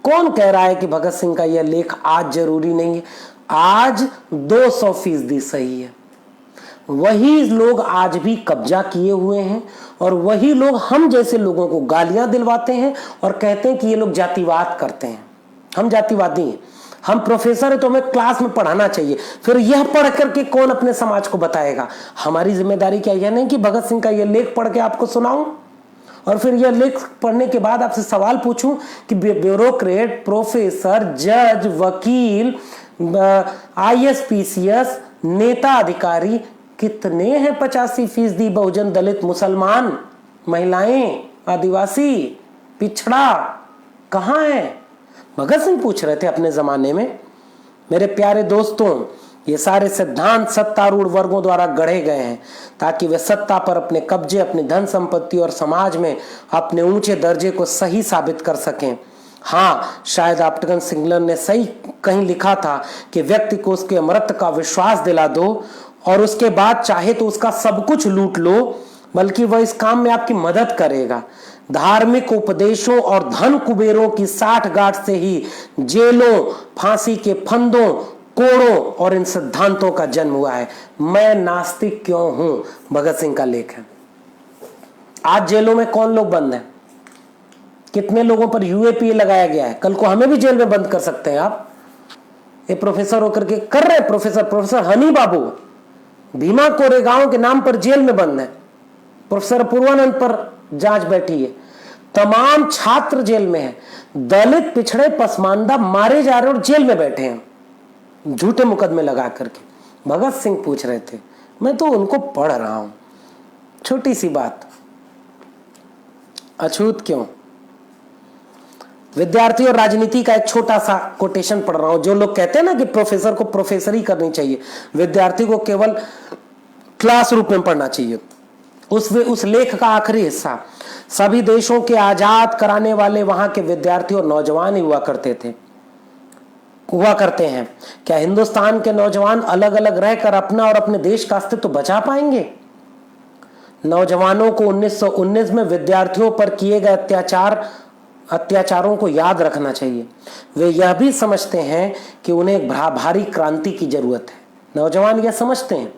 कौन कह रहा है कि भगत सिंह का यह लेख आज जरूरी नहीं है? आज 200% सही है। वही लोग आज भी कब्जा किए हुए हैं और वही लोग हम जैसे लोगों को गालियां दिलवाते हैं और कहते हैं कि ये लोग जातिवाद करते हैं, हम जातिवादी हैं, हम प्रोफेसर है तो हमें क्लास में पढ़ाना चाहिए। फिर यह पढ़ करके कौन अपने समाज को बताएगा? हमारी जिम्मेदारी क्या यह नहीं कि भगत सिंह का यह लेख पढ़ के आपको सुनाऊं और फिर यह लेख पढ़ने के बाद आपसे सवाल पूछूं कि ब्यूरोक्रेट, प्रोफेसर, जज, वकील, IAS, नेता, अधिकारी कितने हैं? 85% बहुजन, दलित, मुसलमान, महिलाएं, आदिवासी, पिछड़ा कहां है? भगत सिंह पूछ रहे थे अपने जमाने में। मेरे प्यारे दोस्तों, ये सारे सिद्धांत सत्तारूढ़ वर्गों द्वारा गढ़े गए हैं ताकि वे सत्ता पर अपने कब्जे, अपनी धन संपत्ति और समाज में अपने ऊंचे दर्जे को सही साबित कर सकें। हाँ, शायद ऑप्टिकन सिंगलर ने सही कहीं लिखा था कि व्यक्ति को उसके अमरत्व का विश्वास दिला दो और उसके बाद चाहे तो उसका सब कुछ लूट लो, बल्कि वह इस काम में आपकी मदद करेगा। धार्मिक उपदेशों और धन कुबेरों की साठगांठ से ही जेलों, फांसी के फंदों, कोड़ों और इन सिद्धांतों का जन्म हुआ है। मैं नास्तिक क्यों हूं, भगत सिंह का लेख है। आज जेलों में कौन लोग बंद हैं? कितने लोगों पर UAPA लगाया गया है? कल को हमें भी जेल में बंद कर सकते हैं आप। ये प्रोफेसर होकर के कर रहे हैं। प्रोफेसर हनी बाबू भीमा कोरेगांव के नाम पर जेल में बंद है। प्रोफेसर पूर्वानंद पर जांच बैठी है। तमाम छात्र जेल में है। दलित, पिछड़े, पसमानदा मारे जा रहे और जेल में बैठे हैं झूठे मुकदमे लगा करके। भगत सिंह पूछ रहे थे, मैं तो उनको पढ़ रहा हूं। छोटी सी बात, अछूत क्यों? विद्यार्थी और राजनीति का एक छोटा सा कोटेशन पढ़ रहा हूं। जो लोग कहते हैं ना कि प्रोफेसर को प्रोफेसर ही करनी चाहिए, विद्यार्थी को केवल क्लास रूप में पढ़ना चाहिए। उस लेख का आखिरी हिस्सा, सभी देशों के आजाद कराने वाले वहां के विद्यार्थी और नौजवान ही हुआ करते हैं। क्या हिंदुस्तान के नौजवान अलग अलग रहकर अपना और अपने देश का अस्तित्व बचा पाएंगे? नौजवानों को 1919 में विद्यार्थियों पर किए गए अत्याचारों को याद रखना चाहिए। वे यह भी समझते हैं कि उन्हें एक भारी क्रांति की जरूरत है। नौजवान यह समझते हैं।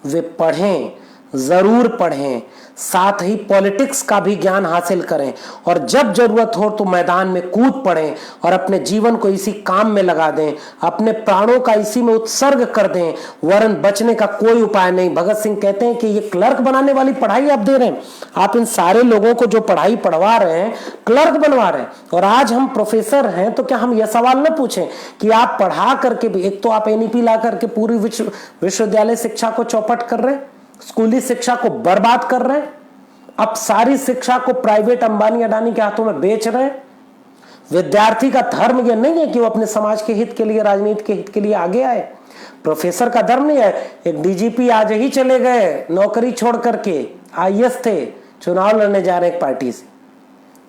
वे पढ़ें, जरूर पढ़ें, साथ ही पॉलिटिक्स का भी ज्ञान हासिल करें और जब जरूरत हो तो मैदान में कूद पड़ें और अपने जीवन को इसी काम में लगा दें, अपने प्राणों का इसी में उत्सर्ग कर दें, वरन बचने का कोई उपाय नहीं। भगत सिंह कहते हैं कि ये क्लर्क बनाने वाली पढ़ाई आप दे रहे हैं, आप इन सारे लोगों को जो पढ़ाई पढ़वा रहे हैं क्लर्क बनवा रहे हैं। और आज हम प्रोफेसर हैं तो क्या हम यह सवाल न पूछें कि आप पढ़ा करके भी, एक तो आप एनईपी ला करके पूरी विश्वविद्यालय शिक्षा को चौपट कर रहे हैं, स्कूली शिक्षा को बर्बाद कर रहे हैं, अब सारी शिक्षा को प्राइवेट अंबानी अडानी के हाथों में बेच रहे हैं। विद्यार्थी का धर्म यह नहीं है कि वो अपने समाज के हित के लिए, राजनीति के हित के लिए आगे आए। प्रोफेसर का धर्म नहीं है। एक डीजीपी आज ही चले गए नौकरी छोड़ करके, आईएएस थे, चुनाव लड़ने जा रहे एक पार्टी से।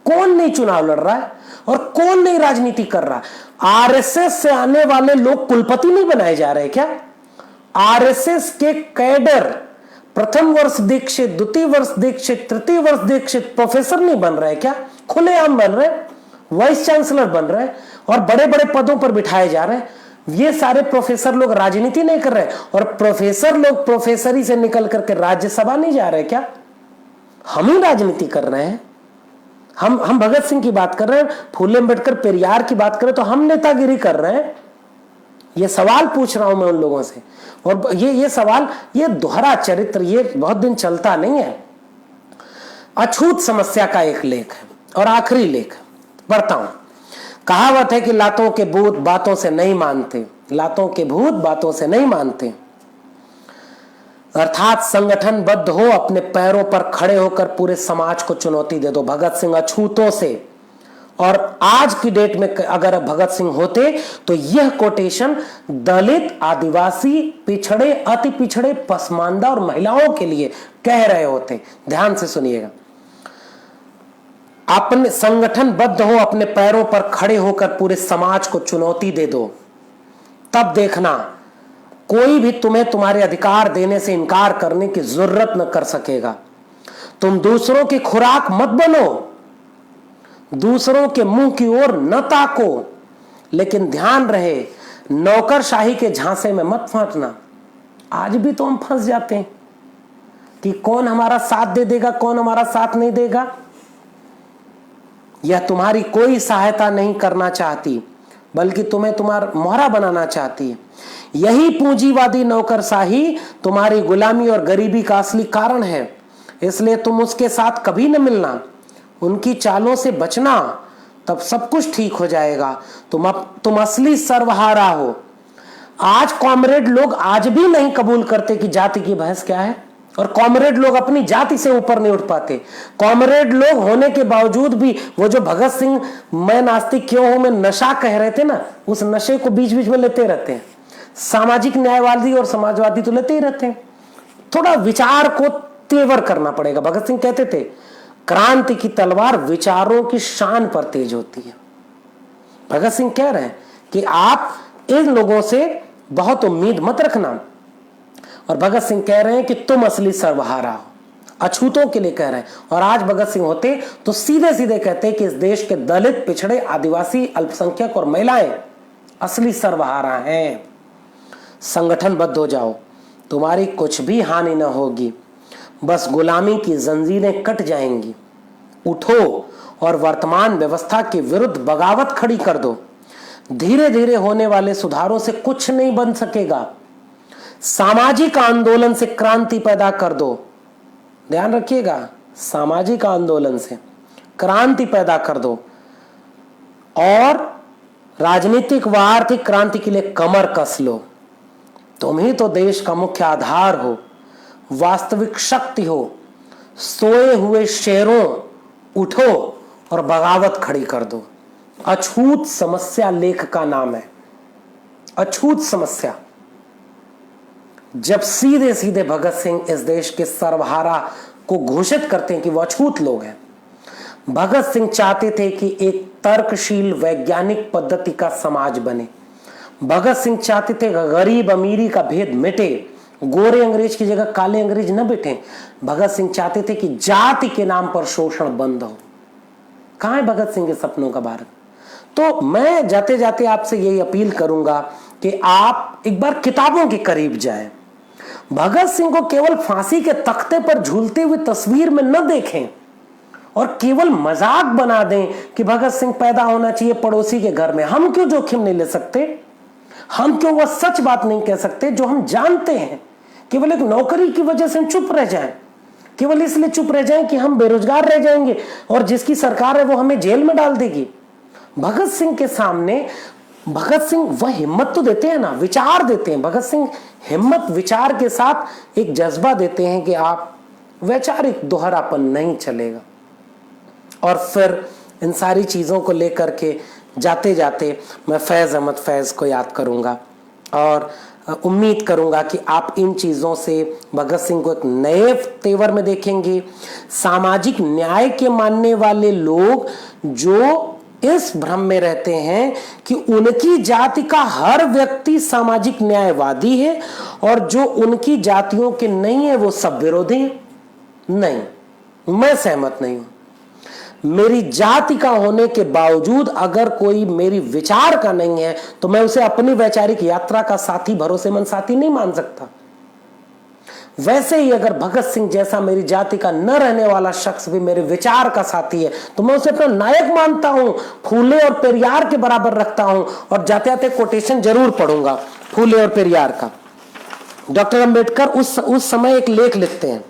कौन नहीं चुनाव लड़ रहा है और कौन नहीं राजनीति कर रहा है? आरएसएस से आने वाले लोग कुलपति नहीं बनाए जा रहे क्या? आरएसएस के कैडर प्रथम वर्ष दीक्षित, द्वितीय वर्ष दीक्षित, तृतीय वर्ष दीक्षित प्रोफेसर नहीं बन रहे क्या? खुलेआम बन रहे, वाइस चांसलर बन रहे और बड़े बड़े पदों पर बिठाए जा रहे हैं। ये सारे प्रोफेसर लोग राजनीति नहीं कर रहे और प्रोफेसर लोग प्रोफेसरी से निकल करके राज्यसभा नहीं जा रहे क्या? हम ही राजनीति कर रहे हैं। हम भगत सिंह की बात कर रहे हैं, फूले अम्बेडकर, पेरियार की बात करें तो हम नेतागिरी कर रहे हैं। ये सवाल पूछ रहा हूं मैं उन लोगों से। और ये सवाल, ये दोहरा चरित्र, ये बहुत दिन चलता नहीं है। अछूत समस्या का एक लेख है और आखिरी लेख पढ़ता हूं। कहावत है कि लातों के भूत बातों से नहीं मानते, लातों के भूत बातों से नहीं मानते, अर्थात संगठनबद्ध हो, अपने पैरों पर खड़े होकर पूरे समाज को चुनौती दे दो। भगत सिंह अछूतों से, और आज की डेट में अगर भगत सिंह होते तो यह कोटेशन दलित, आदिवासी, पिछड़े, अति पिछड़े, पसमानदा और महिलाओं के लिए कह रहे होते। ध्यान से सुनिएगा। अपने संगठनबद्ध हो, अपने पैरों पर खड़े होकर पूरे समाज को चुनौती दे दो, तब देखना कोई भी तुम्हें तुम्हारे अधिकार देने से इनकार करने की जरूरत न कर सकेगा। तुम दूसरों की खुराक मत बनो, दूसरों के मुंह की ओर न ताको, लेकिन ध्यान रहे नौकरशाही के झांसे में मत फंसना। आज भी तो हम फंस जाते हैं कि कौन हमारा साथ दे देगा, कौन हमारा साथ नहीं देगा। यह तुम्हारी कोई सहायता नहीं करना चाहती, बल्कि तुम्हें तुम्हारा मोहरा बनाना चाहती है। यही पूंजीवादी नौकरशाही तुम्हारी गुलामी और गरीबी का असली कारण है। इसलिए तुम उसके साथ कभी न मिलना, उनकी चालों से बचना, तब सब कुछ ठीक हो जाएगा। तुम असली सर्वहारा हो। आज कॉमरेड लोग आज भी नहीं कबूल करते कि जाति की बहस क्या है, और कॉमरेड लोग अपनी जाति से ऊपर नहीं उठ पाते। कॉमरेड लोग होने के बावजूद भी वो जो भगत सिंह मैं नास्तिक क्यों हूं, मैं नशा कह रहे थे ना, उस नशे को बीच बीच में लेते रहते हैं। सामाजिक न्यायवादी और समाजवादी तो लेते ही रहते हैं। थोड़ा विचार को तेवर करना पड़ेगा। भगत सिंह कहते थे क्रांति की तलवार विचारों की शान पर तेज होती है। भगत सिंह कह रहे हैं कि आप इन लोगों से बहुत उम्मीद मत रखना, और भगत सिंह कह रहे हैं कि तुम असली सर्वहारा हो। अछूतों के लिए कह रहे हैं। और आज भगत सिंह होते तो सीधे सीधे कहते कि इस देश के दलित, पिछड़े, आदिवासी, अल्पसंख्यक और महिलाएं असली सर्वहारा हैं। संगठनबद्ध हो जाओ, तुम्हारी कुछ भी हानि न होगी, बस गुलामी की जंजीरें कट जाएंगी। उठो और वर्तमान व्यवस्था के विरुद्ध बगावत खड़ी कर दो। धीरे धीरे होने वाले सुधारों से कुछ नहीं बन सकेगा। सामाजिक आंदोलन से क्रांति पैदा कर दो। ध्यान रखिएगा, सामाजिक आंदोलन से क्रांति पैदा कर दो, और राजनीतिक व आर्थिक क्रांति के लिए कमर कस लो। तुम ही तो देश का मुख्य आधार हो, वास्तविक शक्ति हो। सोए हुए शेरों, उठो और बगावत खड़ी कर दो। अछूत समस्या लेख का नाम है। अछूत समस्या। जब सीधे सीधे भगत सिंह इस देश के सर्वहारा को घोषित करते हैं कि वो अछूत लोग हैं। भगत सिंह चाहते थे कि एक तर्कशील वैज्ञानिक पद्धति का समाज बने। भगत सिंह चाहते थे गरीब अमीरी का भेद मिटे, गोरे अंग्रेज की जगह काले अंग्रेज न बैठे। भगत सिंह चाहते थे कि जाति के नाम पर शोषण बंद हो। कहां है भगत सिंह के सपनों का भारत? तो मैं जाते जाते आपसे यही अपील करूंगा कि आप एक बार किताबों के करीब जाएं, भगत सिंह को केवल फांसी के तख्ते पर झूलते हुए तस्वीर में न देखें और केवल मजाक बना दें कि भगत सिंह पैदा होना चाहिए पड़ोसी के घर में। हम क्यों जोखिम नहीं ले सकते? हम क्यों वह सच बात नहीं कह सकते जो हम जानते हैं? केवल एक नौकरी की वजह से हम चुप रह जाएं, केवल इसलिए चुप रह जाएं कि हम बेरोजगार रह जाएंगे और जिसकी सरकार है वो हमें जेल में डाल देगी। भगत सिंह के सामने भगत सिंह वह हिम्मत तो देते हैं ना, विचार देते हैं। भगत सिंह हिम्मत विचार के साथ एक जज्बा देते हैं कि आप वैचारिक दोहरापन नहीं चलेगा। और फिर इन सारी चीजों को लेकर के जाते जाते मैं फैज अहमद फैज को याद करूंगा और उम्मीद करूंगा कि आप इन चीजों से भगत सिंह को एक नए तेवर में देखेंगे। सामाजिक न्याय के मानने वाले लोग जो इस भ्रम में रहते हैं कि उनकी जाति का हर व्यक्ति सामाजिक न्यायवादी है और जो उनकी जातियों के नहीं है वो सब विरोधी है, नहीं, मैं सहमत नहीं हूं। मेरी जाति का होने के बावजूद अगर कोई मेरी विचार का नहीं है तो मैं उसे अपनी वैचारिक यात्रा का साथी, भरोसेमंद साथी नहीं मान सकता। वैसे ही अगर भगत सिंह जैसा मेरी जाति का न रहने वाला शख्स भी मेरे विचार का साथी है तो मैं उसे अपना नायक मानता हूं, फूले और पेरियार के बराबर रखता हूं। और जाते जाते कोटेशन जरूर पढ़ूंगा फूले और पेरियार का। डॉक्टर अंबेडकर उस समय एक लेख लिखते हैं।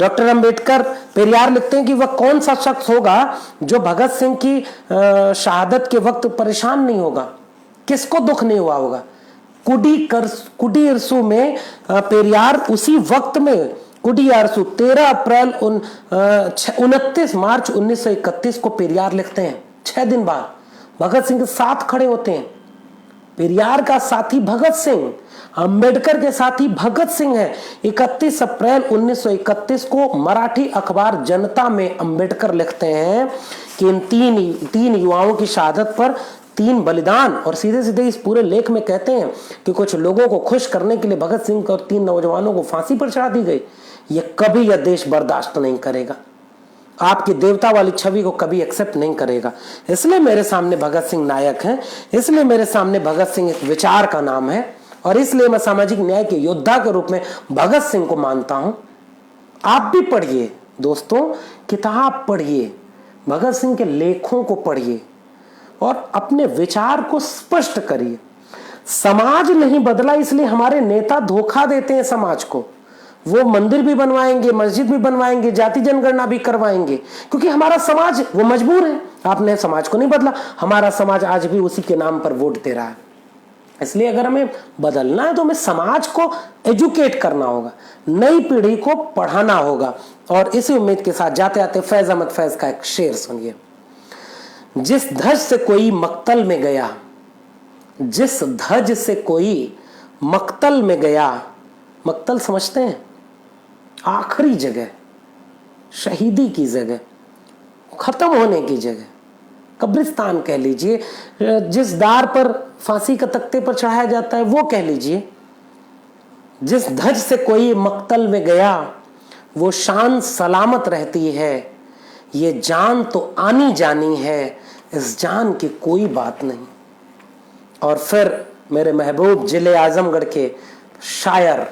डॉक्टर अंबेडकर पेरियार लिखते हैं कि वह कौन सा शख्स होगा जो भगत सिंह की शहादत के वक्त परेशान नहीं होगा, किसको दुख नहीं हुआ होगा। कुडी अरसू में पेरियार उसी वक्त में कुडी अरसू 13 अप्रैल 29 मार्च 1931 को पेरियार लिखते हैं। 6 दिन बाद भगत सिंह के साथ खड़े होते हैं। पेरियार का साथी भगत सिंह, अंबेडकर के साथी भगत सिंह है। 31 अप्रैल 1931 को मराठी अखबार जनता में अंबेडकर लिखते हैं कि इन तीन युवाओं की शहादत पर 3 बलिदान, और सीधे सीधे इस पूरे लेख में कहते हैं कि कुछ लोगों को खुश करने के लिए भगत सिंह और 3 नौजवानों को फांसी पर चढ़ा दी गई। यह कभी यह देश बर्दाश्त नहीं करेगा, आपकी देवता वाली छवि को कभी एक्सेप्ट नहीं करेगा। इसलिए मेरे सामने भगत सिंह नायक हैं, इसलिए मेरे सामने भगत सिंह एक विचार का नाम है और इसलिए मैं सामाजिक न्याय के योद्धा के रूप में भगत सिंह को मानता हूं। आप भी पढ़िए दोस्तों, किताब पढ़िए, भगत सिंह के लेखों को पढ़िए और अपने विचार को स्पष्ट करिए। समाज नहीं बदला इसलिए हमारे नेता धोखा देते हैं समाज को। वो मंदिर भी बनवाएंगे, मस्जिद भी बनवाएंगे, जाति जनगणना भी करवाएंगे क्योंकि हमारा समाज वो मजबूर है। आपने समाज को नहीं बदला, हमारा समाज आज भी उसी के नाम पर वोट दे रहा है। इसलिए अगर हमें बदलना है तो हमें समाज को एजुकेट करना होगा, नई पीढ़ी को पढ़ाना होगा। और इसी उम्मीद के साथ जाते आते फैज अहमद फैज का एक शेर सुनिए। जिस ध्वज से कोई मक्तल में गया, जिस ध्वज से कोई मक्तल में गया, मक्तल समझते हैं, आखिरी जगह, शहीदी की जगह, खत्म होने की जगह, कब्रिस्तान कह लीजिए, जिस दार पर फांसी का तख्ते पर चढ़ाया जाता है वो कह लीजिए। जिस ध्वज से कोई मक्तल में गया वो शान सलामत रहती है, ये जान तो आनी जानी है, इस जान की कोई बात नहीं। और फिर मेरे महबूब जिले आजमगढ़ के शायर,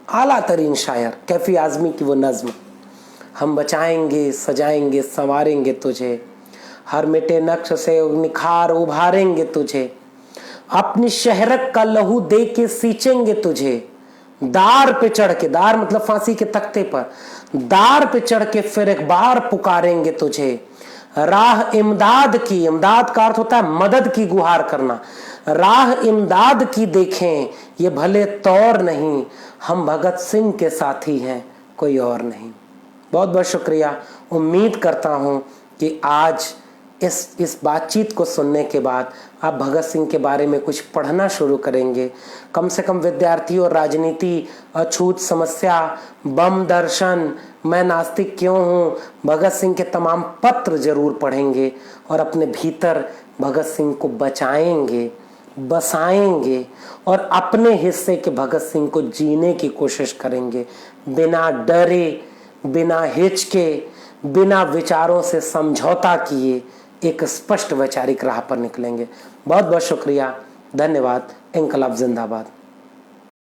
आला तरीन शायर कैफी आजमी की वो नज्म, हम बचाएंगे सजाएंगे संवारेंगे तुझे, हर मिटे नक्श से निखार उभारेंगे तुझे, अपनी शहरक का लहू दे के सींचेंगे तुझे, दार पे चढ़ के, दार मतलब फांसी के तख्ते पर, दार पे चढ़ के फिर एक बार पुकारेंगे तुझे, राह इमदाद की, इमदाद का अर्थ होता है मदद की गुहार करना, राह इमदाद की देखें ये भले तौर नहीं, हम भगत सिंह के साथी हैं कोई और नहीं। बहुत बहुत शुक्रिया। उम्मीद करता हूं कि आज इस बातचीत को सुनने के बाद आप भगत सिंह के बारे में कुछ पढ़ना शुरू करेंगे। कम से कम विद्यार्थी और राजनीति, अछूत समस्या, बम दर्शन, मैं नास्तिक क्यों हूँ, भगत सिंह के तमाम पत्र जरूर पढ़ेंगे और अपने भीतर भगत सिंह को बचाएंगे, बसाएंगे और अपने हिस्से के भगत सिंह को जीने की कोशिश करेंगे, बिना डरे, बिना हिचके, बिना विचारों से समझौता किए एक स्पष्ट वैचारिक राह पर निकलेंगे। बहुत बहुत शुक्रिया, धन्यवाद। इंकलाब जिंदाबाद।